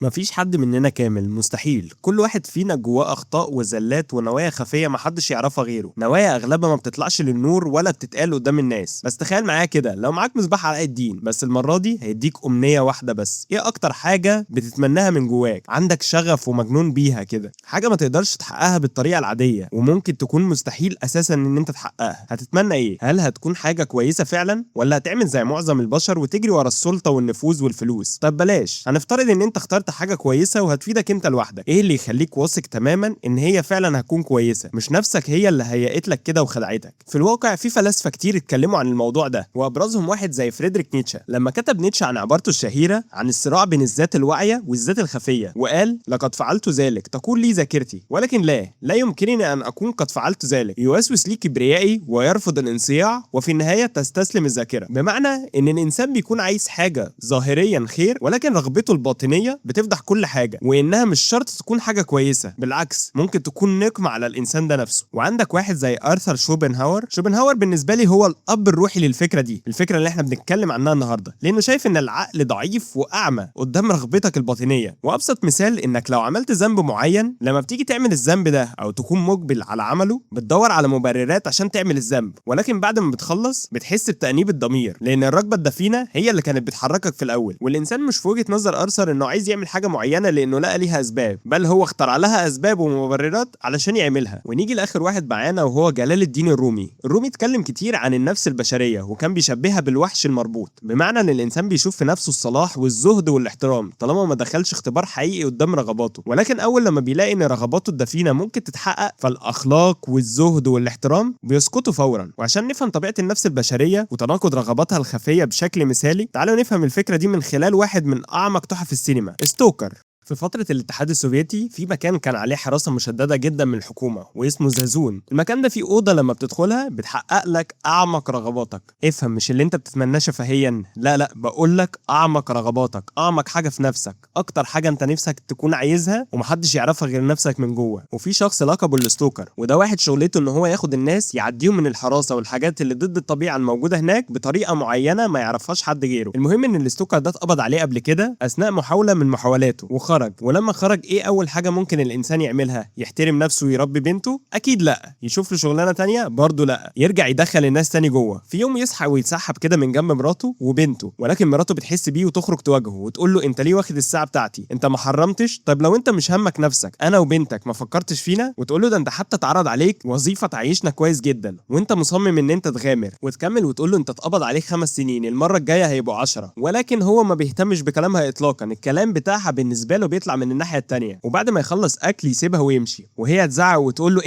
مفيش حد مننا كامل، مستحيل. كل واحد فينا جواه اخطاء وزلات ونوايا خفيه محدش يعرفها غيره، نوايا اغلبها ما بتطلعش للنور ولا بتتقال قدام الناس. بس تخيل معايا كده، لو معاك مصباح علاء الدين بس المره دي هيديك امنيه واحده بس، ايه اكتر حاجه بتتمناها من جواك؟ عندك شغف ومجنون بيها كده، حاجه ما تقدرش تحققها بالطريقه العاديه وممكن تكون مستحيل اساسا ان انت تحققها، هتتمنى ايه؟ هل هتكون حاجه كويسه فعلا ولا هتعمل زي معظم البشر وتجري ورا السلطه والنفوذ والفلوس؟ طب بلاش، هنفترض ان انت اخترت حاجه كويسه وهتفيدك انت لوحدك، ايه اللي يخليك واثق تماما ان هي فعلا هتكون كويسه؟ مش نفسك هي اللي هيئت لك كده وخدعتك؟ في الواقع في فلاسفه كتير اتكلموا عن الموضوع ده، وابرزهم واحد زي فريدريك نيتشه. لما كتب نيتشه عن عبارته الشهيره عن الصراع بين الذات الواعيه والذات الخفيه، وقال: لقد فعلت ذلك تقول لي ذاكرتي، ولكن لا يمكنني ان اكون قد فعلت ذلك. يوسوس لي كبريائي ويرفض الانصياع، وفي النهايه تستسلم الذاكره. بمعنى ان الانسان بيكون عايز حاجه ظاهريا خير، ولكن رغبته الباطنيه بتفضح كل حاجه، وانها مش شرط تكون حاجه كويسه، بالعكس ممكن تكون نقمه على الانسان ده نفسه. وعندك واحد زي ارثر شوبنهاور بالنسبه لي هو الاب الروحي للفكره دي، الفكره اللي احنا بنتكلم عنها النهارده، لانه شايف ان العقل ضعيف واعمى قدام رغبتك الباطنيه. وابسط مثال انك لو عملت ذنب معين، لما بتيجي تعمل الذنب ده او تكون مقبل على عمله، بتدور على مبررات عشان تعمل الذنب، ولكن بعد ما بتخلص بتحس بتأنيب الضمير، لان الرغبه الدفينه هي اللي كانت بتحركك في الاول. والانسان مش في وجهه نظر ارثر انه عايز يعمل حاجه معينه لانه لقى ليها اسباب، بل هو اخترع لها اسباب ومبررات علشان يعملها. ونيجي لاخر واحد معانا وهو جلال الدين الرومي اتكلم كتير عن النفس البشريه، وكان بيشبهها بالوحش المربوط، بمعنى ان الانسان بيشوف في نفسه الصلاح والزهد والاحترام طالما ما دخلش اختبار حقيقي قدام رغباته، ولكن اول لما بيلاقي ان رغباته الدفينه ممكن تتحقق، فالاخلاق والزهد والاحترام بيسقطوا فورا. وعشان نفهم طبيعه النفس البشريه وتناقض رغباتها الخفيه بشكل مثالي، تعالوا نفهم الفكره دي من خلال واحد من اعمق تحف السينما، ستوكر. في فترة الاتحاد السوفيتي في مكان كان عليه حراسة مشددة جدا من الحكومة واسمه زازون. المكان ده فيه أوضة لما بتدخلها بتحقق لك أعمق رغباتك. افهم، مش اللي انت بتتمناه شفهيا، لا بقول لك أعمق رغباتك، أعمق حاجة في نفسك، أكتر حاجة انت نفسك تكون عايزها ومحدش يعرفها غير نفسك من جوه. وفي شخص لقبه الستوكر، وده واحد شغلته ان هو ياخد الناس يعديهم من الحراسة والحاجات اللي ضد الطبيعة الموجودة هناك بطريقة معينة ما يعرفهاش حد غيره. المهم ان الستوكر ده اتقبض عليه قبل كده أثناء محاولة من محاولاته وخرج. ولما خرج، ايه اول حاجه ممكن الانسان يعملها؟ يحترم نفسه ويربي بنته؟ اكيد لا. يشوف له شغلانه تانية؟ برضه لا. يرجع يدخل الناس تاني جوه. في يوم يصحى ويتسحب كده من جنب مراته وبنته، ولكن مراته بتحس بيه وتخرج تواجهه وتقول له: انت ليه واخد الساعه بتاعتي؟ انت ما حرمتش؟ طيب لو انت مش همك نفسك انا وبنتك، ما فكرتش فينا؟ وتقول له: ده انت حتى اتعرض عليك وظيفه تعيشنا كويس جدا وانت مصمم ان انت تغامر. وتكمل وتقول له: انت اتقبض عليك 5 سنين، المره الجايه هيبقوا 10. ولكن هو ما بيهتمش بكلامها اطلاقا، الكلام بتاعها بالنسبه له بيطلع من الناحيه التانية. وبعد ما يخلص اكل يسيبها ويمشي، وهي تزعق وتقول له: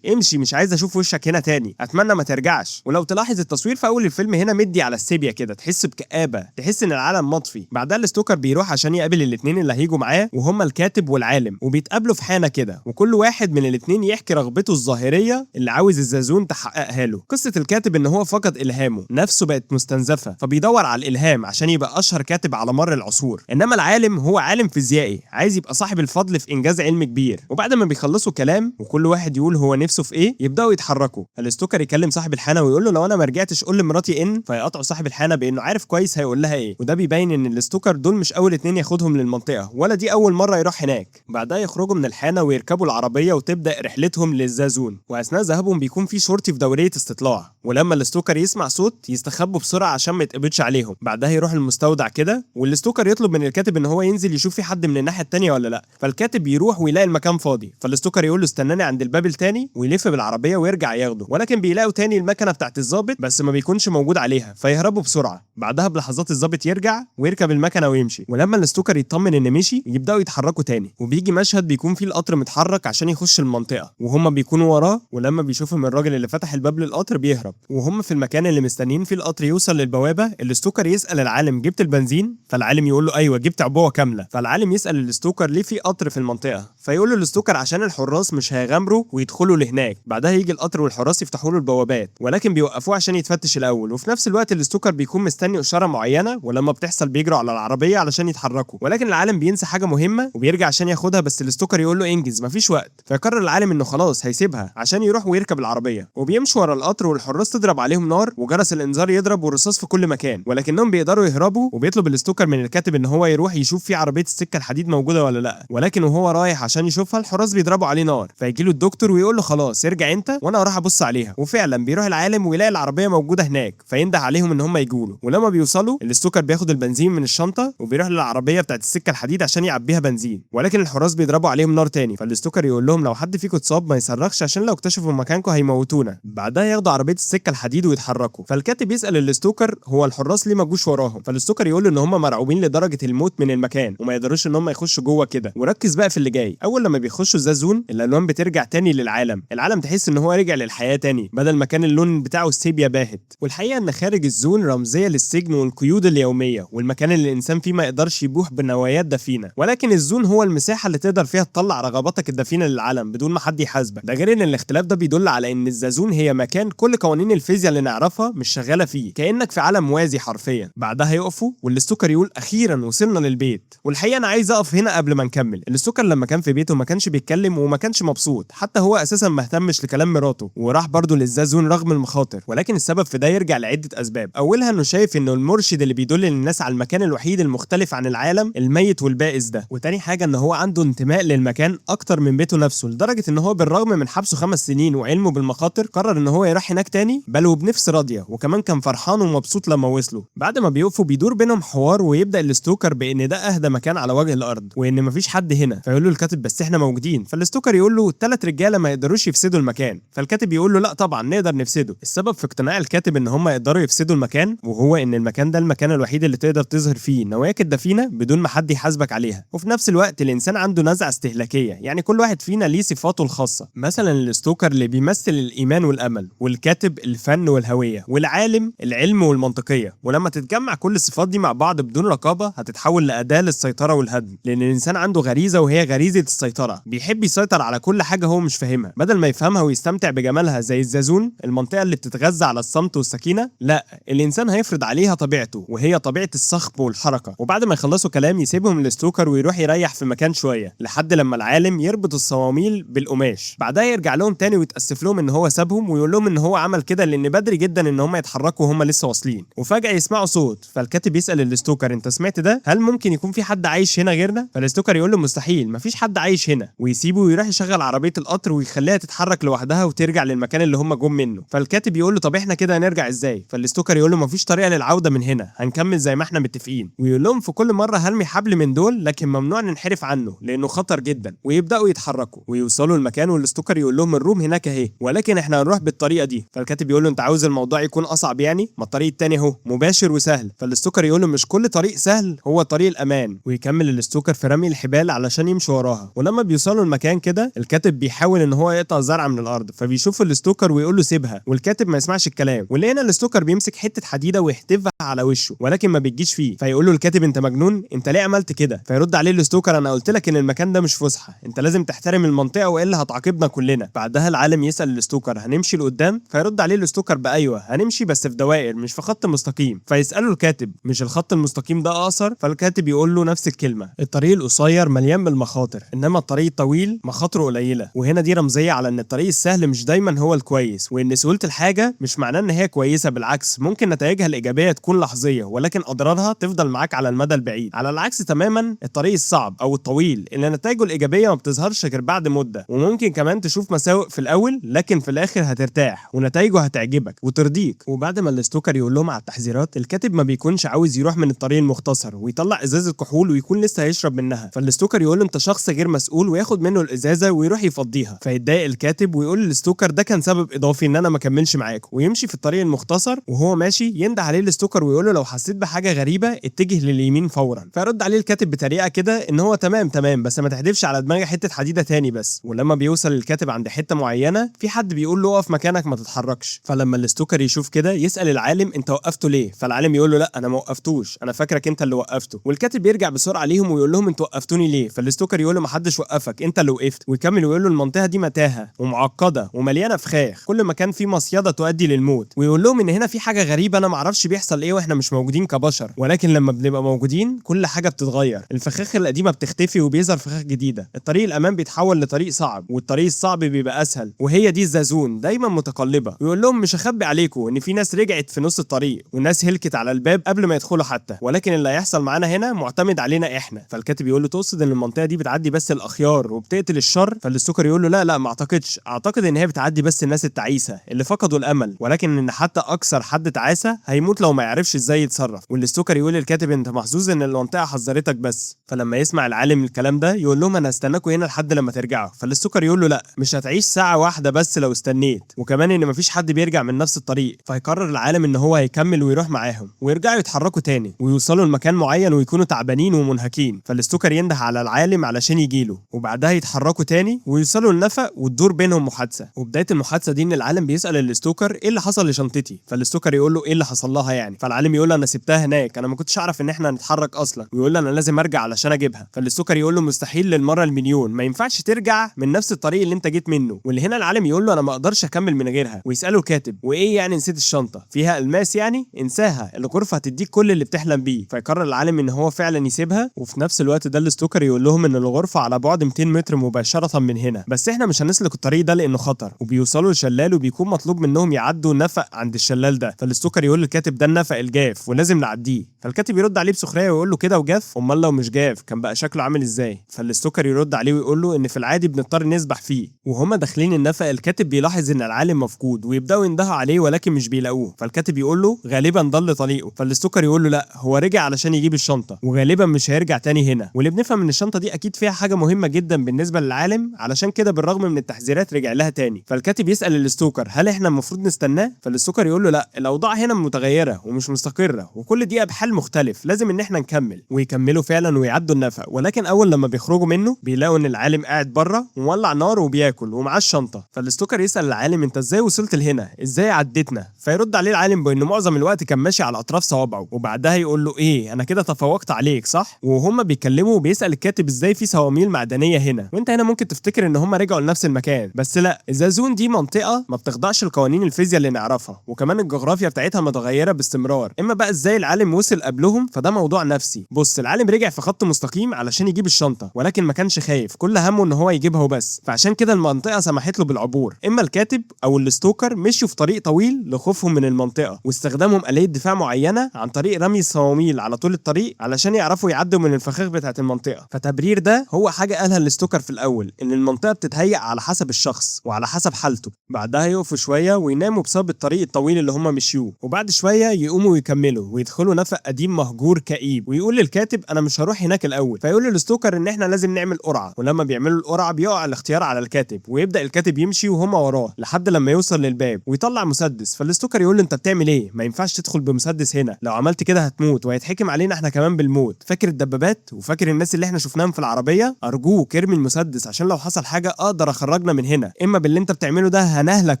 امشي مش عايز اشوف وشك هنا تاني، اتمنى ما ترجعش. ولو تلاحظ التصوير في اول الفيلم هنا مدي على السيبيا كده، تحس بكآبة، تحس ان العالم مطفي. بعدها الستوكر بيروح عشان يقابل الاتنين اللي هيجوا معاه، وهما الكاتب والعالم، وبيتقابلوا في حانة كده، وكل واحد من الاتنين يحكي رغبته الظاهرية اللي عاوز الزازون تحققها له. قصة الكاتب ان هو فقد الهامه، نفسه بقت مستنزفة، فبيدور على الالهام عشان يبقى اشهر كاتب على مر العصور. انما العالم هو عالم فيزيائي عايز يبقى صاحب الفضل في انجاز علم كبير. وبعد ما بيخلصوا كلام وكل واحد يقول هو نفسه في ايه، يبداوا يتحركوا. الستوكر يكلم صاحب الحانه ويقول له: لو انا ما رجعتش قول لمراتي ان، فيقطعوا صاحب الحانه بانه عارف كويس هيقول لها ايه. وده بيبين ان الستوكر دول مش اول اتنين ياخدهم للمنطقه، ولا دي اول مره يروح هناك. بعدها يخرجوا من الحانه ويركبوا العربيه وتبدا رحلتهم للزازون. واثناء ذهابهم بيكون في شرطي في دوريه استطلاع، ولما الستوكر يسمع صوت يستخبوا بسرعه عشان ما يتقبضش عليهم. بعدها يروح المستودع كده، والستوكر يطلب من الكاتب ان هو ينزل يشوف في حد من الناحيه التانيه ولا لا. فالكاتب يروح ويلاقي المكان فاضي، فالستوكر يقول له: استناني عند الباب التاني، ويلف بالعربيه ويرجع ياخده. ولكن بيلاقوا تاني المكنه بتاعت الضابط بس ما بيكونش موجود عليها، فيهربوا بسرعه. بعدها بلحظات الضابط يرجع ويركب المكنه ويمشي. ولما الستوكر يطمن ان مشي، يبداوا يتحركوا تاني. وبيجي مشهد بيكون فيه القطر متحرك عشان يخش المنطقه، وهم بيكونوا وراه. ولما بيشوفهم الراجل اللي فتح الباب للقطر بيهرب. وهم في المكان اللي مستنيين فيه القطر يوصل للبوابه، الستوكر يسال العالم: جبت البنزين؟ فالعالم يقول له: ايوه جبت عبوه كامله. فالعالم يسال الستوكر: ليه في قطر في المنطقه؟ فيقول له الستوكر: عشان الحراس مش هيغامروا ويدخلوا لهناك. بعدها يجي القطر والحراس يفتحوا له البوابات، ولكن بيوقفوه عشان يتفتش الاول. وفي نفس الوقت الستوكر بيكون مستني اشاره معينه، ولما بتحصل بيجروا على العربيه علشان يتحركوا. ولكن العالم بينسى حاجه مهمه وبيرجع عشان ياخدها، بس الستوكر يقول له: انجز مفيش وقت. فيقرر العالم انه خلاص هيسيبها عشان يروح ويركب العربيه. وبيمشوا ورا القطر والحراس تضرب عليهم نار وجرس الانذار يضرب والرصاص في كل مكان، ولكنهم بيقدروا يهربوا. وبيطلب الستوكر من الكاتب ان هو يروح يشوف في عربيه السكه الحديد موجوده ولا لا، ولكن وهو رايح عشان يشوفها الحراس بيضربوا عليه نار، فيجي له الدكتور ويقول له خلاص ارجع انت وانا هروح ابص عليها. وفعلا بيروح العالم ويلاقي العربيه موجوده هناك، فينده عليهم ان هم يجوا له. ولما بيوصلوا الاستوكر بياخد البنزين من الشنطه وبيروح للعربيه بتاعت السكه الحديد عشان يعبيها بنزين، ولكن الحراس بيضربوا عليهم نار تاني. فالاستوكر يقول لهم لو حد فيكم اتصاب ما يصرخش عشان لو اكتشفوا مكانكم هيموتونا. بعدها ياخدوا عربيه السكه الحديد ويتحركوا. فالكاتب يسال الاستوكر هو الحراس ليه ما جوش وراهم، فالاستوكر يقول له ان هم مرعوبين لدرجه الموت من المكان وما يقدروش ان هم يخشوا جوه كده. وركز بقى في اللي جاي، اول لما بيخشوا الزازون الالوان بترجع تاني للعالم، العالم تحس ان هو رجع للحياه تاني بدل ما كان اللون بتاعه السيبيا باهت. والحقيقه ان خارج الزون رمزيه للسجن والقيود اليوميه والمكان اللي الانسان فيه ما يقدرش يبوح بنوايات دفينه، ولكن الزون هو المساحه اللي تقدر فيها تطلع رغباتك الدفينه للعالم بدون ما حد يحاسبك. ده غير ان الاختلاف ده بيدل على ان الزازون هي مكان كل قوانين الفيزياء اللي نعرفها مش شغاله فيه، كانك في عالم موازي حرفيا. بعدها يقفوا والاستوكر يقول اخيرا وصلنا للبيت. والحقيقه انا عايز اقف هنا قبل ما نكمل. الاستوكر لما كان في بيته ما كانش بيتكلم وما كانش مبسوط، حتى هو اساسا ما اهتمش لكلام مراته وراح برضه للزازون رغم المخاطر، ولكن السبب في ده يرجع لعده اسباب. اولها انه شايف انه المرشد اللي بيدل للناس على المكان الوحيد المختلف عن العالم الميت والبائس ده، وتاني حاجه ان هو عنده انتماء للمكان اكتر من بيته نفسه، لدرجه ان هو بالرغم من حبسه 5 سنين وعلمه بالمخاطر قرر ان هو يروح هناك تاني بل وبنفس راضيه، وكمان كان فرحان ومبسوط لما وصلوا. بعد ما بيوقفوا بيدور بينهم حوار ويبدا الاستوكر بان ده اهدى مكان على وجه الارض وان مفيش حد هنا، فيقول له الكاتب بس احنا موجودين. فالاستوكر يقول له 3 رجاله ما يقدروش يفسدوا المكان، فالكاتب يقول له لا طبعا نقدر نفسده. السبب في اقتناع الكاتب ان هم يقدروا يفسدوا المكان وهو ان المكان ده المكان الوحيد اللي تقدر تظهر فيه نواياك الدفينه بدون ما حد يحاسبك عليها، وفي نفس الوقت الانسان عنده نزعه استهلاكيه، يعني كل واحد فينا ليه صفاته الخاصه. مثلا الاستوكر اللي بيمثل الايمان والامل، والكاتب الفن والهويه، والعالم العلم والمنطقيه. ولما تتجمع كل الصفات دي مع بعض بدون رقابه هتتحول لاداه للسيطره والهدم، لان الانسان عنده غريزه وهي غريزه السيطره، بيحب يسيطر على كل حاجه هو مش فاهمها بدل ما يفهمها ويستمتع بجمالها زي الزازون المنطقه اللي بتتغذى على الصمت والسكينه. لا، الانسان هيفرض عليها طبيعته وهي طبيعه الصخب والحركه. وبعد ما يخلصوا كلام يسيبهم الاستوكر ويروح يريح في مكان شويه لحد لما العالم يربط الصواميل بالقماش. بعدها يرجع لهم تاني ويتاسف لهم ان هو سابهم ويقول لهم ان هو عمل كده لان بدري جدا ان هم يتحركوا وهم لسه واصلين. وفجاه يسمعوا صوت، فالكاتب يسال الاستوكر انت سمعت ده؟ هل ممكن يكون في حد عايش هنا غيرنا؟ فالاستوكر يقول له مستحيل، مفيش حد عايش هنا، ويسيبه ويروح يشغل عربيه القطر ويخليها تتحرك لوحدها وترجع للمكان اللي هم جم منه. فالكاتب يقول له طب احنا كده هنرجع ازاي؟ فالاستوكر يقول له مفيش طريقه للعوده من هنا، هنكمل زي ما احنا متفقين. ويقول لهم في كل مره هرمي حبل من دول لكن ممنوع ننحرف عنه لانه خطر جدا. ويبداوا يتحركوا ويوصلوا المكان والاستوكر يقول لهم الروم هناك اهي ولكن احنا هنروح بالطريقه دي. فالكاتب يقول له انت عاوز الموضوع يكون اصعب يعني؟ ما الطريق التاني اهو مباشر وسهل. فالاستوكر يقول له مش كل طريق سهل هو طريق الامان. ويكمل الاستوكر في رمي الحبال علشان يمشي وراها. ولما بيوصلوا المكان كده الكاتب بيحاول ان هو يقطع زرعه من الارض، فبيشوف الاستوكر ويقول له سيبها، والكاتب ما يسمعش الكلام. ولقينا الاستوكر بيمسك حته حديده ويحتفها على وشه ولكن ما بتجيش فيه، فيقول له الكاتب انت مجنون، انت ليه عملت كده؟ فيرد عليه الاستوكر انا قلت لك ان المكان ده مش فسحه، انت لازم تحترم المنطقه والا هتعاقبنا كلنا. بعدها العالم يسال الاستوكر هنمشي لقدام؟ فيرد عليه الاستوكر بايوه هنمشي بس في دوائر مش في خط مستقيم. فيساله الكاتب مش الخط المستقيم ده اقصر؟ فالكاتب يقول له نفس الكلمه، الطريق القصير مليان بالمخاطر انما الطريق الطويل مخاطره قليله. وهنا دي رمزيه على ان الطريق السهل مش دايما هو الكويس، وان سهوله الحاجه مش معناه ان هي كويسه، بالعكس ممكن نتائجها الايجابيه تكون لحظيه ولكن اضرارها تفضل معاك على المدى البعيد. على العكس تماما الطريق الصعب او الطويل اللي نتائجه الايجابيه ما بتظهرش غير بعد مده، وممكن كمان تشوف مساوئ في الاول لكن في الاخر هترتاح ونتائجه هتعجبك وترضيك. وبعد ما الاستوكر يقول لهم على التحذيرات الكاتب ما بيكونش عاوز يروح من الطريق المختصر ويطلع ازازه كحول ويكون لسه هيشرب منها. فالاستوكر يقول له انت شخص غير مسؤول وياخد منه الازازه ويروح يفضيها. فيتضايق الكاتب ويقول للاستوكر ده كان سبب اضافي ان انا ما كملش معاكم، ويمشي في الطريق المختصر. وهو ماشي ينده عليه الاستوكر ويقول له لو حسيت بحاجه غريبه اتجه لليمين فورا. فيرد عليه الكاتب بطريقه كده ان هو تمام بس ما تحدفش على دماغي حته حديده تاني بس. ولما بيوصل الكاتب عند حته معينه في حد بيقول له اقف مكانك ما تتحركش. فلما الاستوكر يشوف كده يسال العالم انت وقفته ليه؟ فالعالم يقول له لا انا ما وقفتوش، انا فاكرك انت اللي وقفته. والكاتب يرجع بسرعه ليهم ويقول لهم انتوا وقفتوني ليه؟ فالاستوكر يقول له ما حدش وقفك، انت اللي وقفت. ويكمل ويقول له المنطقه دي متاهه ومعقده ومليانه فخاخ، كل مكان فيه مصيده تؤدي للموت. ويقول لهم ان هنا في حاجه غريبه انا ما اعرفش بيحصل ايه واحنا مش موجودين كبشر، ولكن لما بنبقى موجودين كل حاجه بتتغير، الفخاخ القديمه بتختفي وبيظهر فخاخ جديده، الطريق الامان بيتحول لطريق صعب والطريق الصعب بيبقى اسهل، وهي دي الزازون دايما متقلبه. ويقول لهم مش هخبي عليكم ان في ناس رجعت في نص الطريق وناس هلكت على الباب قبل ما يدخلوا حتى، ولكن اللي هيحصل معانا هنا معتمد علينا احنا. فالكاتب يقول له تقصد ان المنطقه دي بتعدي بس الاخيار وبتقتل الشر؟ فالستوكر يقول له لا ما اعتقدش، اعتقد ان هي بتعدي بس الناس التعيسه اللي فقدوا الامل، ولكن ان حتى اكثر حد تعاسه هيموت لو ما يعرفش ازاي يتصرف. والستوكر يقول للكاتب انت محظوظ ان المنطقه حذرتك بس. فلما يسمع العالم الكلام ده يقول لهم انا هستناكم هنا لحد لما ترجعوا. فالستوكر يقول له لا مش هتعيش ساعه واحده بس لو استنيت، وكمان ان مفيش حد بيرجع من نفس الطريق. فيقرر العالم ان هو هيكمل ويروح معاهم ويرجعوا يتحركوا تاني ويوصلوا لمكان معين ويكونوا تعبانين ومنهكين. فالستوكر ينده على العالم علشان يجيله، وبعدها يتحركوا تاني ويوصلوا لنفق وتدور بينهم محادثه. وبدايه المحادثه دي ان العالم بيسال الستوكر ايه اللي حصل لشنطتي. فالستوكر يقول له ايه اللي حصل لها يعني؟ فالعالم يقول له انا سبتها هناك، انا ما كنتش اعرف ان احنا هنتحرك اصلا. ويقول له انا لازم ارجع علشان اجيبها. فالستوكر يقول له مستحيل للمره المليون، ما ينفعش ترجع من نفس الطريق اللي انت جيت منه. واللي هنا العالم يقول له انا ما اقدرش اكمل من غيرها. ويساله الكاتب وايه يعني نسيت الشنطه فيها الماس يعني؟ انساها، الغرفه هتديك كل اللي بتحلم بيه. فيقرر العالم ان هو فعلا يسيبها. وفي نفس الوقت ده الستوكر يقول لهم ان الغرفه على بعد 200 متر مباشره من هنا، بس احنا مش هنسلك الطريق ده لانه خطر. وبيوصلوا لشلال وبيكون مطلوب منهم يعدوا نفق عند الشلال ده. فالستوكر يقول للكاتب ده النفق الجاف ولازم نعديه. فالكاتب يرد عليه بسخريه ويقول له كده وجاف؟ امال لو مش جاف كان بقى شكله عامل ازاي؟ فالستوكر يرد عليه ويقول له ان في العادي بنضطر نسبح فيه. وهما داخلين النفق الكاتب بيلاحظ ان العالم مفقود ويبداوا يندهوا عليه ولكن مش بيلاقوه. فالكاتب يقول له غالبا ضل طريقه. فالستوكر يقول له لا هو رجع علشان يجيب الشنطه وغالبا مش هيرجع تاني هنا. واللي بنفهم ان الشنطه دي اكيد فيها حاجه مهمه جدا بالنسبه للعالم، علشان كده بالرغم من التحذيرات رجع لها تاني. فالكاتب يسال الستوكر هل احنا المفروض نستناه؟ فالستوكر يقول له لا الاوضاع هنا متغيره ومش مستقره وكل دقيقه بحال مختلف، لازم ان احنا نكمل. ويكملوا فعلا ويعدوا النفق، ولكن اول لما بيخرجوا منه بيلاقوا ان العالم قاعد بره ومولع نار وبياكل ومعاه الشنطه. فالستوكر يسال العالم انت ازاي وصلت لهنا؟ ازاي عديتنا؟ فيرد عليه العالم بانه معظم الوقت كان ماشي على اطراف صوابعه. وبعدها يقول له ايه انا كده تفوقت عليك صح؟ وهما بيتكلموا بيسال الكاتب ازاي في صواميل معدنيه هنا. وانت هنا ممكن تفتكر ان هما رجعوا لنفس المكان، بس لا، الزازون دي منطقه ما بتخضعش لقوانين الفيزياء اللي نعرفها، وكمان الجغرافيا بتاعتها متغيره باستمرار. اما بقى ازاي العالم وصل قبلهم فده موضوع نفسي. بص العالم رجع في خط مستقيم علشان يجيب الشنطه، ولكن ما كانش خايف، كل همه ان هو يجيبها وبس. فعشان كده المنطقه سمحت له بالعبور. اما الكاتب او الستوكر مشوا في طريق طويل لخوفهم من المنطقه واستخدامهم آلية دفاع معينه عن طريق رمي الصواميل على طول الطريق علشان يعرفوا يعدوا من الفخاخ بتاعه المنطقه. فتبرير ده هو حاجه قالها الستوكر في الاول، ان المنطقه بتتهيأ على حسب الشخص وعلى حسب حالته. بعدها يقفوا شويه ويناموا بسبب الطريق الطويل اللي هم مشيوه، وبعد شويه يقوموا ويكملوا ويدخلوا نفق قديم مهجور كئيب. ويقول للكاتب انا مش هروح هناك الاول. فيقول للستوكر ان احنا لازم نعمل قرعه، ولما بيعملوا القرعه بيقع الاختيار على الكاتب، ويبدا الكاتب يمشي وهم وراه لحد لما يوصل للباب ويطلع مسدس. فالستوكر يقول له انت بتعمل ايه؟ ما ينفعش تدخل بمسدس هنا، لو عملت كده هتموت وهيتحكم علينا احنا كمان بالموت. فاكر الدبابات وفاكر الناس اللي احنا شفناهم في العربيه؟ ارجوك ارمي المسدس عشان لو حصل حاجه اقدر اخرجنا من هنا، اما باللي انت بتعمله ده هنهلك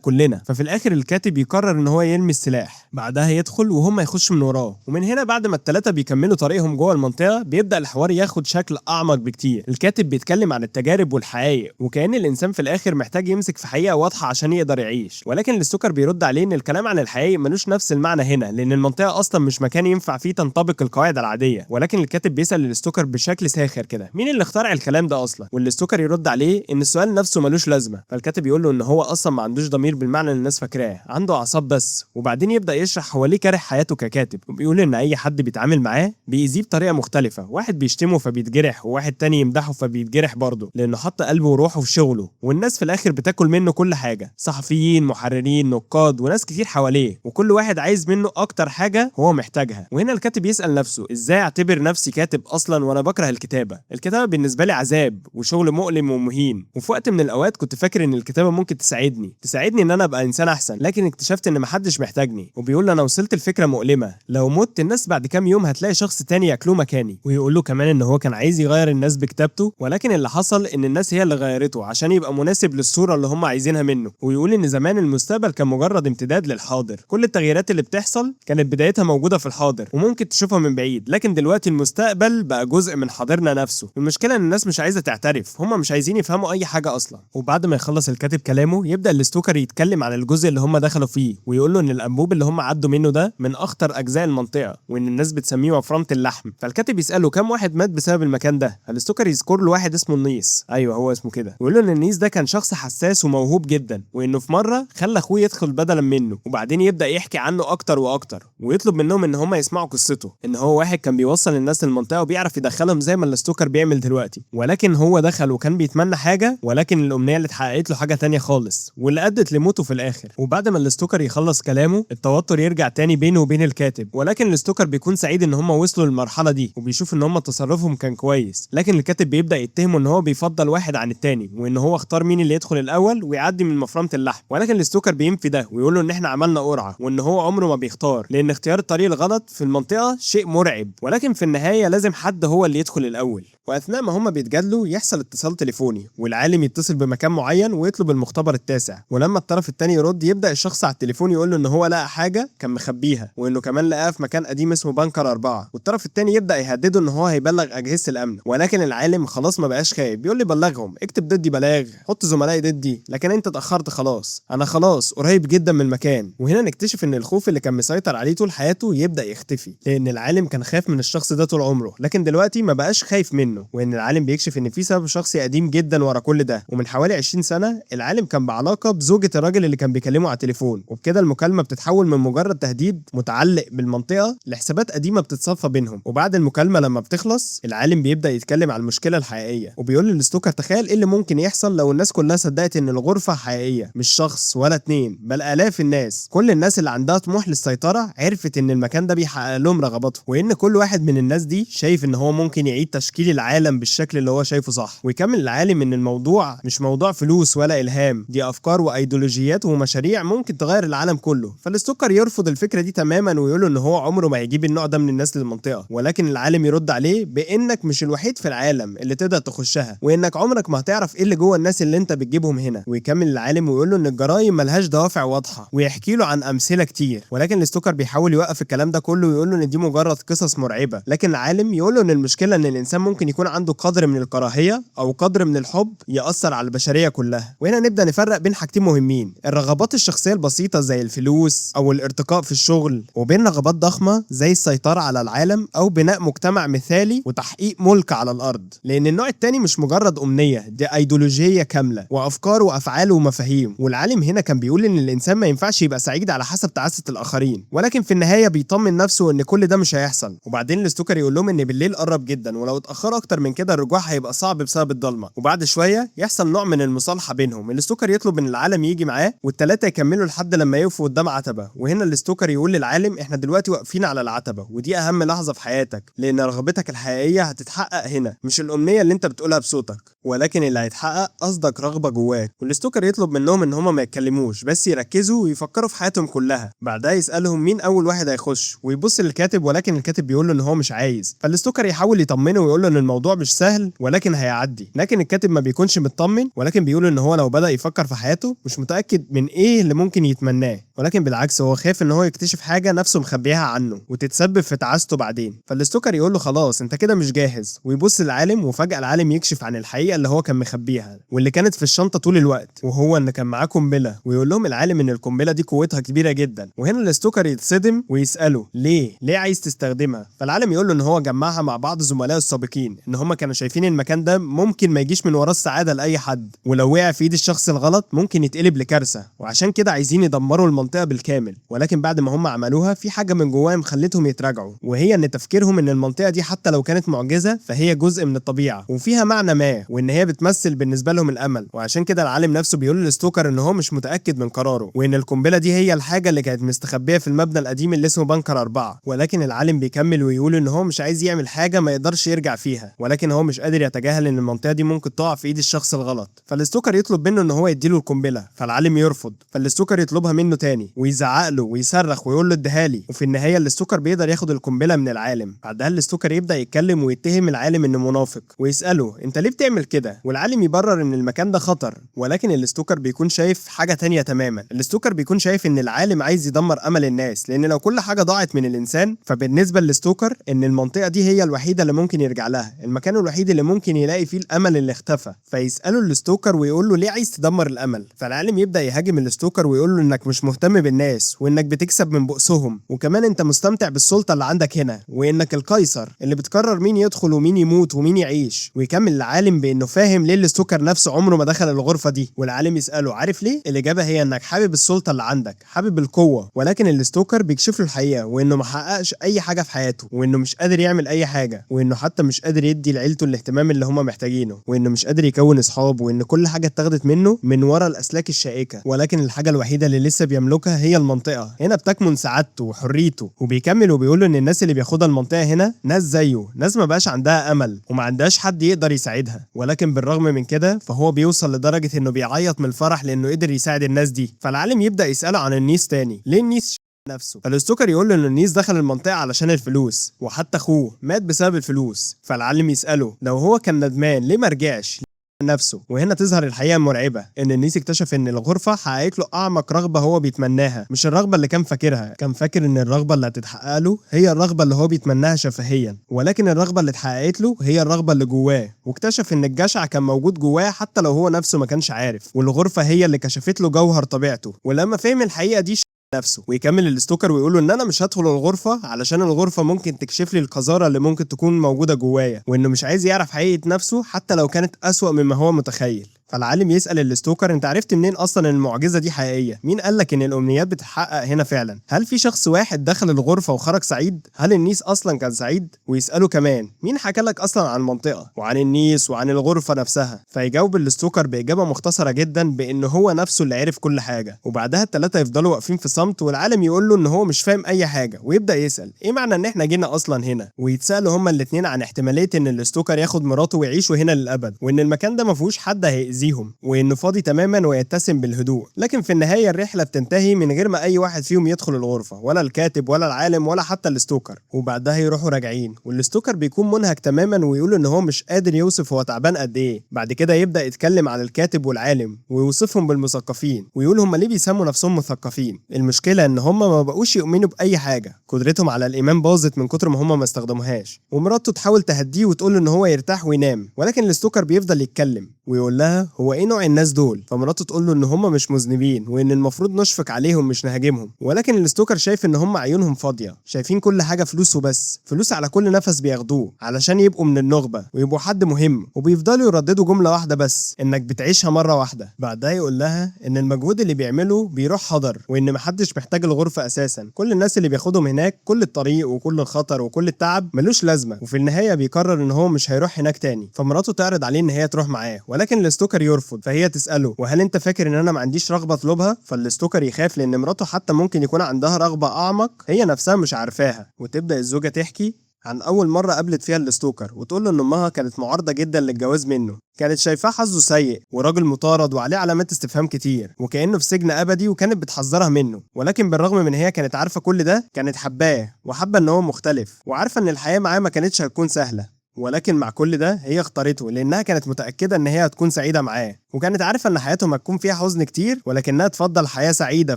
كلنا. ففي الاخر الكاتب يقرر ان هو يرمي السلاح، بعدها يدخل وهم يخشوا من وراه. ومن هنا بعد ما الثلاثه بيكملوا طريقهم جوه المنطقه بيبدا الحوار ياخد شكل اعمق بكتير. الكاتب بيتكلم عن التجارب والحقائق، وكأن الانسان في الاخر محتاج يمسك في حقيقه واضحه عشان يقدر يعيش. ولكن الستوكر بيرد عليه ان الكلام عن الحقائق ملوش نفس المعنى هنا، لان المنطقه اصلا مش مكان ينفع فيه تنطبق القواعد العاديه. ولكن الكاتب بيسال الستوكر بشكل ساخر كده مين اللي اخترع الكلام ده اصلا؟ والستوكر يرد عليه ان السؤال نفسه ملوش لازمه. فالكاتب يقول له ان هو اصلا ما عندوش ضمير بالمعنى اللي الناس فاكراه، عنده اعصاب بس. وبعدين يبدا يشرح هو ليه كاره حياته ككاتب، وبيقول ان اي حد بيتعامل معاه بيأذيه بطريقه مختلفه. واحد بيشتمه فبيتجرح، وواحد تاني يمدحه فبيتجرح برضه، لانه حط قلبه وروحه في شغله. والناس في الاخر بتاكل منه كل حاجه، صحفيين، محررين، نقاد، وناس كتير حواليه، وكل واحد عايز منه اكتر حاجه هو محتاجها. وهنا الكاتب يسال نفسه ازاي اعتبر نفسي كاتب اصلا وانا بكره الكتابه؟ الكتابه بالنسبه لي عذاب وشغل مؤلم ومهين. وفي وقت من الاوقات كنت فاكر ان الكتابه ممكن تساعدني ان انا ابقى انسان احسن، لكن اكتشفت ان محدش محتاجني. وبيقول له انا وصلت لفكره مؤلمه، لو مت الناس بعد كام يوم هتلاقي شخص تاني ياكلوه مكاني. ويقول له كمان ان هو كان عايز يغير الناس بكتابته، ولكن اللي حصل ان الناس هي اللي غيرته عشان يبقى مناسب للصوره اللي هم عايزينها منه. ويقول ان زمان المستقبل كان مجرد امتداد للحاضر، كل التغييرات اللي بتحصل كانت بدايتها موجوده في الحاضر وممكن تشوفها من بعيد، لكن دلوقتي المستقبل بقى جزء من حاضرنا نفسه. المشكله ان الناس مش عايزه تعترف، هم مش عايزين يفهموا اي حاجه اصلا. وبعد ما يخلص الكاتب كلامه يبدا الستوكر يتكلم عن الجزء اللي هم دخلوا فيه، ويقول له ان الانبوب اللي هم عدوا منه ده من اخطر اجزاء المنطقه، وان الناس بتسميه وفرمه اللحم. فالكاتب يساله كم واحد واحد مات بسبب المكان ده. فالستوكر يذكر له واحد اسمه النيس، ايوه هو اسمه كده، ويقول له ان النيس ده كان شخص حساس وموهوب جدا، وانه في مره خلى اخوه يدخل بدلا منه، وبعدين يبدا يحكي عنه اكتر واكتر، ويطلب منهم ان هم يسمعوا قصته، ان هو واحد كان بيوصل الناس للمنطقه وبيعرف يدخلهم زي ما الستوكر بيعمل دلوقتي. ولكن هو دخل وكان بيتمنى حاجه، ولكن الامنيه اللي اتحققت له حاجه تانية خالص، واللي ادت لموته في الاخر. وبعد ما الستوكر يخلص كلامه التوتر يرجع تاني بينه وبين الكاتب، ولكن الستوكر بيكون سعيد ان هم وصلوا للمرحله دي، وبيشوف ان هم تصرفهم كان كويس. لكن الكاتب بيبدا يتهمه ان هو بيفضل واحد عن التاني، وان هو اختار مين اللي يدخل الاول ويعدي من مفرمه اللحم. ولكن الستوكر بينفي ده ويقول له ان احنا عملنا قرعه، وان هو عمره ما بيختار، لان اختيار الطريق الغلط في المنطقه شيء مرعب، ولكن في النهايه لازم حد هو اللي يدخل الاول. واثناء ما هم بيتجادلوا يحصل اتصال تليفوني، والعالم يتصل بمكان معين ويطلب المختبر التاسع. ولما الطرف التاني يرد يبدا الشخص على التليفون يقول له ان هو لقى حاجه كان مخبيها، وانه كمان لقاها في مكان قديم اسمه بنكر 4. والطرف التاني يبدا يهدده ان هو هيبلغ اجهزه الامن. ولكن العالم خلاص ما بقاش خايف، بيقول لي بلغهم، اكتب ضدي بلاغ، حط زملائي ضدي، لكن انت اتاخرت خلاص، انا خلاص قريب جدا من المكان. وهنا نكتشف ان الخوف اللي كان مسيطر عليه طول حياته يبدا يختفي، لان العالم كان خايف من الشخص ده طول عمره، لكن دلوقتي ما بقاش خايف منه. وان العالم بيكشف ان في سبب شخصي قديم جدا ورا كل ده، ومن حوالي 20 سنه العالم كان بعلاقه بزوجة الراجل اللي كان بيكلمه على التليفون، وبكده المكالمه بتتحول من مجرد تهديد متعلق بالمنطقه لحسابات قديمه بتتصفى بينهم. وبعد المكالمه لما بتخلص العالم بيبدا يتكلم عن المشكله الحقيقيه، وبيقول للستوكر تخيل ايه اللي ممكن يحصل لو الناس كلها صدقت ان الغرفه حقيقيه، مش شخص ولا اتنين بل الاف الناس. كل الناس اللي عندها طموح للسيطره عرفت ان المكان ده بيحقق لهم رغباتهم، وان كل واحد من الناس دي شايف ان هو ممكن يعيد تشكيل العالم بالشكل اللي هو شايفه صح. ويكمل العالم ان الموضوع مش موضوع فلوس ولا الهام، دي افكار وايديولوجيات ومشاريع ممكن تغير العالم كله. فالستوكر يرفض الفكره دي تماما ويقول ان هو عمره ما هيجيب النوع ده من الناس للمنطقه. ولكن العالم يرد عليه بانك مش الوحيد في العالم اللي تقدر تخشها، وانك عمرك ما هتعرف ايه اللي جوه الناس اللي انت بتجيبهم هنا. ويكمل العالم ويقول له ان الجرايم ملهاش دوافع واضحه، ويحكي له عن امثله كتير. ولكن الستوكر بيحاول يوقف الكلام ده كله ويقول له ان دي مجرد قصص مرعبه. لكن العالم يقول له ان المشكله ان الانسان ممكن يكون عنده قدر من الكراهيه او قدر من الحب ياثر على البشريه كلها. وهنا نبدا نفرق بين حاجتين مهمين، الرغبات الشخصيه البسيطه زي الفلوس او الارتقاء في الشغل، وبين رغبات ضخمه زي السيطره على العالم او بناء مجتمع مثالي وتحقيق ملك على الارض. لان النوع التاني مش مجرد امنيه، دي ايديولوجيه كامله وافكار وافعال ومفاهيم. والعالم هنا كان بيقول ان الانسان ما ينفعش يبقى سعيد على حسب تعاسه الاخرين، ولكن في النهايه بيطمن نفسه ان كل ده مش هيحصل. وبعدين الستوكر يقول لهم ان بالليل قرب جدا، ولو اتاخروا اكتر من كده الرجوع هيبقى صعب بسبب الضلمه. وبعد شويه يحصل نوع من المصالحه بينهم، الستوكر يطلب ان العالم يجي معاه والثلاثه يكملوا لحد لما يقفوا قدام عتبه. وهنا الستوكر يقول للعالم احنا دلوقتي واقفين على العتبه، ودي اهم لحظه في حياتك، لان رغبتك الحقيقيه هتتحقق هنا، مش الامنيه اللي انت بتقولها بصوتك، ولكن اللي هيتحقق قصدك رغبه جواك. والستوكر يطلب منهم ان هم ما يتكلموش بس يركزوا ويفكروا في حياتهم كلها. بعدها يسالهم مين اول واحد هيخش، ويبص للكاتب، ولكن الكاتب بيقول له ان هو مش عايز. فالستوكر يحاول يطمنه ويقول له ان الموضوع مش سهل ولكن هيعدي. لكن الكاتب ما بيكونش مطمن، ولكن بيقول ان هو لو بدأ يفكر في حياته مش متاكد من ايه اللي ممكن يتمناه، ولكن بالعكس هو خايف ان هو يكتشف حاجه نفسه مخبيها عنه وتتسبب في تعاسته بعدين. فالستوكر يقول له خلاص انت كده مش جاهز، ويبص للعالم، وفجاه العالم يكشف عن الحقيقه اللي هو كان مخبيها واللي كانت في الشنطه طول الوقت، وهو ان كان معاه قنبله. ويقول لهم العالم ان القنبله دي قوتها كبيره جدا. وهنا الستوكر يتصدم ويساله ليه عايز تستخدمها. فالعالم يقول له ان هو جمعها مع بعض زملائه السابقين، ان هم كانوا شايفين المكان ده ممكن ما يجيش من وراه السعاده لاي حد، ولو وقع في ايد الشخص الغلط ممكن يتقلب لكارثه، وعشان كده عايزين يدمروا المنطقه بالكامل. ولكن بعد ما هم عملوها في حاجه من جواهم خلتهم يتراجعوا، وهي ان تفكيرهم ان المنطقه دي حتى لو كانت معجزه فهي جزء من الطبيعه وفيها معنى ما، وان هي بتمثل بالنسبه لهم الامل. وعشان كده العالم نفسه بيقول للستوكر ان هو مش متاكد من قراره، وان القنبله دي هي الحاجه اللي كانت مستخبيه في المبنى القديم اللي اسمه بنكر 4. ولكن العالم بيكمل ويقول ان هو مش عايز يعمل حاجه ما يقدرش يرجع فيها، ولكن هو مش قادر يتجاهل ان المنطقه دي ممكن تقع في ايد الشخص الغلط. فالستوكر يطلب منه ان هو يديله القنبله، فالعالم يرفض. فالستوكر يطلبها منه تاني ويزعق له ويصرخ ويقول له اديها لي. وفي النهايه الستوكر بيقدر ياخد القنبله من العالم. بعدها الستوكر يبدا يتكلم ويتهم العالم انه منافق، ويساله انت ليه بتعمل كده. والعالم يبرر ان المكان ده خطر، ولكن الستوكر بيكون شايف حاجه تانية تماما. الستوكر بيكون شايف ان العالم عايز يدمر امل الناس، لان لو كل حاجه ضاعت من الانسان فبالنسبه للستوكر ان المنطقه دي هي الوحيده اللي ممكن يرجع لها، المكان الوحيد اللي ممكن يلاقي فيه الامل اللي اختفى. فيساله الستوكر ويقول له ليه عايز تدمر الامل. فالعالم يبدا يهاجم الستوكر ويقول له انك مش مهتم بالناس وانك بتكسب من بؤسهم، وكمان انت مستمتع بالسلطة اللي عندك هنا، وانك القيصر اللي بتقرر مين يدخل ومين يموت ومين يعيش. ويكمل العالم بانه فاهم ليه الستوكر نفسه عمره ما دخل الغرفة دي، والعالم يسأله عارف ليه؟ الإجابة هي انك حابب السلطة اللي عندك، حابب القوة. ولكن الستوكر بيكشف له الحقيقة، وانه ما حققش اي حاجة في حياته، وانه مش قادر يعمل اي حاجة، وانه حتى مش قادر يدي لعيلته الاهتمام اللي هم محتاجينه، وانه مش قادر يكون اصحاب، وان كل حاجة اتاخدت منه من ورا الاسلاك الشائكة. ولكن الحاجة الوحيدة اللي لسه بيملكها هي المنطقة، هنا بتكمن سعادته وحريته. وبيكمل وبيقول ان الناس اللي بياخدها المنطقة هنا ناس زيه، ناس ما بقاش عندها امل وما عندهاش حد يقدر يساعدها. ولكن بالرغم من كده فهو بيوصل لدرجة انه بيعيط من الفرح لانه قدر يساعد الناس دي. فالعالم يبدأ يسأله عن النيس تاني، ليه النيس نفسه؟ فالستوكر يقول له ان النيس دخل المنطقه علشان الفلوس، وحتى اخوه مات بسبب الفلوس. فالعالم يساله لو هو كان ندمان ليه ما رجعش نفسه. وهنا تظهر الحقيقه المرعبه، ان النيس اكتشف ان الغرفه حققت له اعمق رغبه هو بيتمناها، مش الرغبه اللي كان فاكرها. كان فاكر ان الرغبه اللي هتتحقق له هي الرغبه اللي هو بيتمناها شفهيا، ولكن الرغبه اللي اتحققت له هي الرغبه اللي جواه. واكتشف ان الجشع كان موجود جواه حتى لو هو نفسه ما كانش عارف، والغرفه هي اللي كشفت له جوهر طبيعته. ولما فهم الحقيقه دي نفسه. ويكمل الستوكر ويقول له ان انا مش هدخل الغرفه علشان الغرفه ممكن تكشف لي القذاره اللي ممكن تكون موجوده جوايا، وانه مش عايز يعرف حقيقه نفسه حتى لو كانت اسوأ مما هو متخيل. فالعالم يسأل الستوكر انت عرفت منين اصلا ان المعجزه دي حقيقيه؟ مين قالك ان الامنيات بتتحقق هنا فعلا؟ هل في شخص واحد دخل الغرفه وخرج سعيد؟ هل النيس اصلا كان سعيد؟ ويسأله كمان مين حكى لك اصلا عن المنطقه وعن النيس وعن الغرفه نفسها؟ فيجاوب الستوكر باجابه مختصره جدا بان هو نفسه اللي عرف كل حاجه. وبعدها الثلاثه يفضلوا واقفين في صمت، والعالم يقول له ان هو مش فاهم اي حاجه، ويبدا يسأل ايه معنى ان احنا جينا اصلا هنا. ويتسالوا هما الاثنين عن احتماليه ان الستوكر ياخد مراته ويعيشوا هنا للابد، وان المكان ده ما فيهوش حد هيأذيهم، وانه فاضي تماما ويتسم بالهدوء. لكن في النهايه الرحله بتنتهي من غير ما اي واحد فيهم يدخل الغرفه، ولا الكاتب ولا العالم ولا حتى الستوكر. وبعدها يروحوا راجعين، والستوكر بيكون منهك تماما ويقول ان هو مش قادر يوصف هو تعبان قد ايه. بعد كده يبدا يتكلم عن الكاتب والعالم ويوصفهم بالمثقفين، ويقول هم ليه بيسموا نفسهم مثقفين. المشكله ان هم ما بقوش يؤمنوا باي حاجه، قدرتهم على الايمان باظت من كتر ما هم ما استخدموهاش. ومراته تحاول تهديه وتقول له ان هو يرتاح وينام، ولكن الستوكر بيفضل يتكلم ويقول لها هو ايه نوع الناس دول. فمراته تقول له ان هم مش مذنبين، وان المفروض نشفق عليهم مش نهاجمهم. ولكن الستوكر شايف ان هم عيونهم فاضيه، شايفين كل حاجه فلوس وبس، فلوس على كل نفس بياخدوه علشان يبقوا من النخبه ويبقوا حد مهم. وبيفضلوا يرددوا جمله واحده بس، انك بتعيشها مره واحده. بعدها يقول لها ان المجهود اللي بيعمله بيروح هدر، وان محدش محتاج الغرفه اساسا. كل الناس اللي بياخدهم هناك كل الطريق وكل الخطر وكل التعب ملوش لازمه. وفي النهايه بيقرر ان هو مش هيروح هناك تاني. فمراته تعرض عليه ان هي تروح معاه، ولكن الستوكر يرفض. فهي تساله وهل انت فاكر ان انا ما عنديش رغبه اطلبها؟ فالستوكر يخاف لان مراته حتى ممكن يكون عندها رغبه اعمق هي نفسها مش عارفاها. وتبدا الزوجه تحكي عن اول مره قابلت فيها الستوكر، وتقول له ان امها كانت معارضه جدا للجواز منه، كانت شايفاه حظه سيء وراجل مطارد وعليه علامات استفهام كتير وكانه في سجن ابدي، وكانت بتحذرها منه. ولكن بالرغم من هي كانت عارفه كل ده كانت حباه وحابه ان هو مختلف، وعارفه ان الحياه معاه ما كانتش هتكون سهله. ولكن مع كل ده هي اختارته لانها كانت متاكده ان هي هتكون سعيده معاه، وكانت عارفه ان حياتهم هتكون فيها حزن كتير، ولكنها تفضل حياه سعيده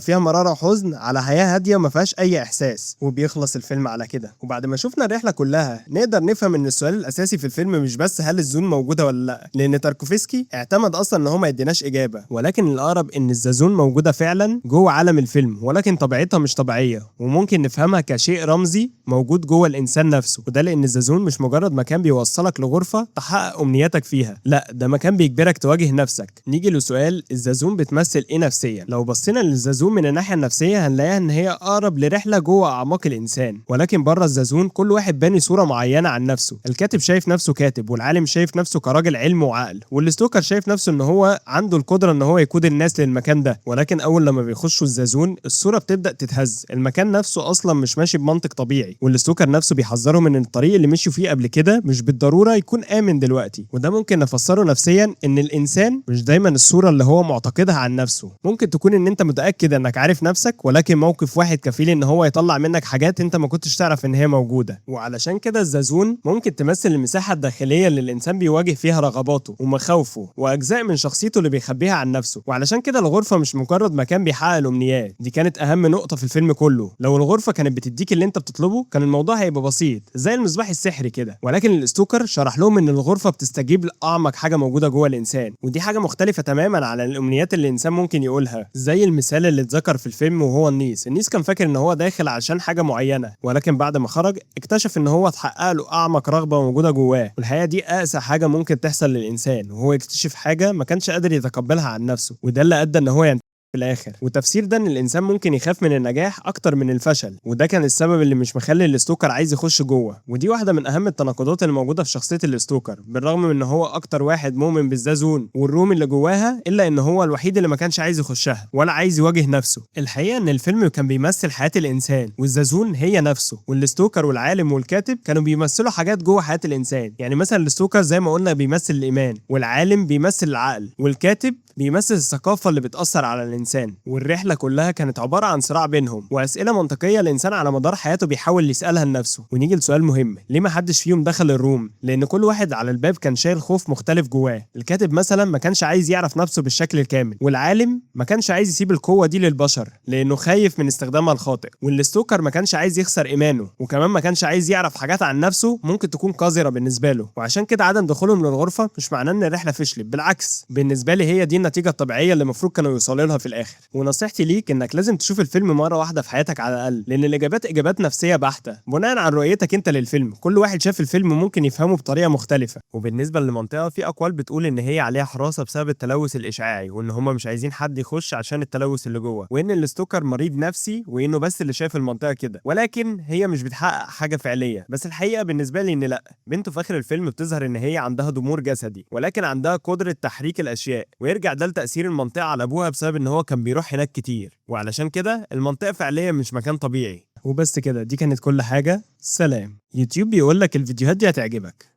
فيها مراره وحزن على حياه هاديه ما فيهاش اي احساس. وبيخلص الفيلم على كده. وبعد ما شفنا الرحله كلها نقدر نفهم ان السؤال الاساسي في الفيلم مش بس هل الزون موجوده ولا لا، لان تاركوفسكي اعتمد اصلا ان هو ما يديناش اجابه. ولكن الاقرب ان الزازون موجوده فعلا جوه عالم الفيلم، ولكن طبيعتها مش طبيعيه، وممكن نفهمها كشيء رمزي موجود جوه الانسان نفسه. وده لان الزازون مش مجرد مكان بيوصلك لغرفه تحقق امنياتك فيها، لا ده مكان بيجبرك تواجه نفسك. نيجي لسؤال الزازون بتمثل ايه نفسيا؟ لو بصينا للزازون من الناحيه النفسيه هنلاقيها ان هي اقرب لرحله جوه اعماق الانسان. ولكن بره الزازون كل واحد باني صوره معينه عن نفسه. الكاتب شايف نفسه كاتب، والعالم شايف نفسه كراجل علم وعقل، والستوكر شايف نفسه ان هو عنده القدره ان هو يقود الناس للمكان ده. ولكن اول لما بيخشوا الزازون الصوره بتبدا تتهز، المكان نفسه اصلا مش ماشي بمنطق طبيعي. والستوكر نفسه بيحذرهم ان الطريق اللي مشوا فيه قبل كده مش بالضروره يكون امن دلوقتي. وده ممكن نفسره نفسيا ان الانسان مش دايما الصوره اللي هو معتقدها عن نفسه. ممكن تكون ان انت متاكد انك عارف نفسك، ولكن موقف واحد كفيل ان هو يطلع منك حاجات انت ما كنتش تعرف ان هي موجوده. وعلشان كده الزازون ممكن تمثل المساحه الداخليه اللي الانسان بيواجه فيها رغباته ومخاوفه واجزاء من شخصيته اللي بيخبيها عن نفسه. وعلشان كده الغرفه مش مجرد مكان بيحقق الامنيات، دي كانت اهم نقطه في الفيلم كله. لو الغرفه كانت بتديك اللي انت بتطلبه كان الموضوع هيبقى بسيط زي المصباح السحري كده، ولكن الستوكر شرح لهم ان الغرفه بتستجيب لاعمق حاجه موجوده جوه الانسان، ودي حاجه مختلفه تماما عن الامنيات اللي الانسان ممكن يقولها، زي المثال اللي اتذكر في الفيلم وهو النيس كان فاكر ان هو داخل عشان حاجه معينه، ولكن بعد ما خرج اكتشف ان هو اتحقق له اعمق رغبه موجوده جواه. والحقيقه دي اقسى حاجه ممكن تحصل للانسان، وهو يكتشف حاجه ما كانش قادر يتقبلها عن نفسه، وده اللي ادى ان هو في الاخر. والتفسير ده ان الانسان ممكن يخاف من النجاح اكتر من الفشل، وده كان السبب اللي مش مخلي الستوكر عايز يخش جوه. ودي واحده من اهم التناقضات اللي موجوده في شخصيه الستوكر، بالرغم من ان هو اكتر واحد مؤمن بالزازون والروم اللي جواها، الا ان هو الوحيد اللي ما كانش عايز يخشها ولا عايز يواجه نفسه. الحقيقه ان الفيلم كان بيمثل حياه الانسان، والزازون هي نفسه، والستوكر والعالم والكاتب كانوا بيمثلوا حاجات جوه حياه الانسان. يعني مثلا الستوكر زي ما قلنا بيمثل الايمان، والعالم بيمثل العقل، والكاتب بيمثل الثقافة اللي بتأثر على الإنسان. والرحلة كلها كانت عبارة عن صراع بينهم وأسئلة منطقية الإنسان على مدار حياته بيحاول يسألها لنفسه. ونيجي لسؤال مهم، ليه ما حدش فيهم دخل الروم؟ لأن كل واحد على الباب كان شايل خوف مختلف جواه. الكاتب مثلا ما كانش عايز يعرف نفسه بالشكل الكامل، والعالم ما كانش عايز يسيب القوة دي للبشر لأنه خايف من استخدامها الخاطئ، والستوكر ما كانش عايز يخسر إيمانه، وكمان ما كانش عايز يعرف حاجات عن نفسه ممكن تكون قذرة بالنسبة له. وعشان كده عدم دخولهم للغرفة مش معناه إن الرحلة فشلت، بالعكس بالنسبة لي هي دي النتيجة الطبيعية اللي المفروض كانوا يوصلوا لها في الاخر. ونصيحتي ليك انك لازم تشوف الفيلم مره واحده في حياتك على الاقل، لان الاجابات اجابات نفسيه بحته بناء على رؤيتك انت للفيلم. كل واحد شاف الفيلم ممكن يفهمه بطريقه مختلفه. وبالنسبه للمنطقه، في اقوال بتقول ان هي عليها حراسه بسبب التلوث الاشعاعي، وان هم مش عايزين حد يخش عشان التلوث اللي جوه، وان الستوكر مريض نفسي وانه بس اللي شايف المنطقه كده. ولكن هي مش بتحقق حاجه فعليه. بس الحقيقه بالنسبه لي ان لا، بنته في اخر الفيلم بتظهر ان هي عندها ضمور جسدي، ولكن عندها قدره تحريك الاشياء، ويرجع ده لتاثير المنطقه على ابوها بسبب ان هو كان بيروح هناك كتير. وعلشان كده المنطقة فعليا مش مكان طبيعي. وبس كده، دي كانت كل حاجة. سلام. يوتيوب بيقول لك الفيديوهات دي هتعجبك.